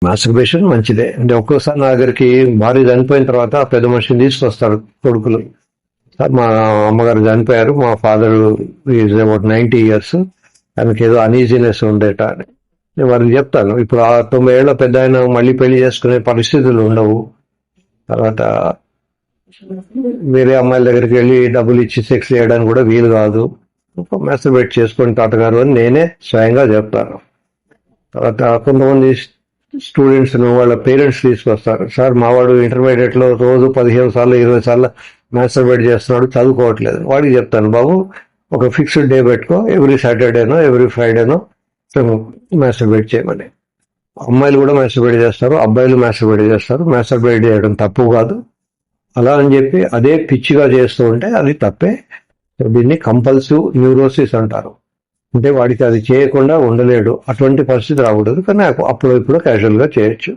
Masturbation మంచిదే. అంటే ఒక్కోసారి నా దగ్గరికి భార్య చనిపోయిన తర్వాత ఆ పెద్ద మనిషిని తీసుకొస్తారు కొడుకులు. సార్ మా అమ్మగారు చనిపోయారు, మా ఫాదర్ ఈజ్ అబౌట్ 90 years, ఆయనకి ఏదో అనీజీనెస్ ఉండేట అని నేను వారికి చెప్తాను. ఇప్పుడు ఆ 90 ఏళ్ల పెద్ద ఆయన మళ్ళీ పెళ్లి చేసుకునే పరిస్థితులు ఉండవు. తర్వాత వేరే అమ్మాయిల దగ్గరికి వెళ్ళి డబ్బులు ఇచ్చి సెక్స్ చేయడానికి కూడా వీలు కాదు. మాస్టర్బేట్ చేసుకొని తాతగారు అని నేనే స్వయంగా చెప్తాను. తర్వాత కొంతమంది స్టూడెంట్స్ వాళ్ళ పేరెంట్స్ తీసుకొస్తారు. సార్ మావాడు ఇంటర్మీడియట్ లో రోజు 15 సార్లు 20 సార్లు మాస్టర్బేట్ చేస్తున్నాడు, చదువుకోవట్లేదు. వాడికి చెప్తాను, బాబు ఒక ఫిక్స్డ్ డే పెట్టుకో, ఎవ్రీ సాటర్డేనో ఎవ్రీ ఫ్రైడేనో మాస్టర్బేట్ చేయమని. అమ్మాయిలు కూడా మాస్టర్బేట్ చేస్తారు, అబ్బాయిలు మాస్టర్బేట్ చేస్తారు. మాస్టర్బేట్ చేయడం తప్పు కాదు. అలా అని చెప్పి అదే పిచ్చిగా చేస్తూ ఉంటే అది తప్పే. దీన్ని కంపల్సివ్ న్యూరోసిస్ అంటారు. అంటే వాడికి అది చేయకుండా ఉండలేడు, అటువంటి పరిస్థితి రాకూడదు. కానీ అప్పుడు ఇప్పుడు క్యాజువల్ గా చేయొచ్చు.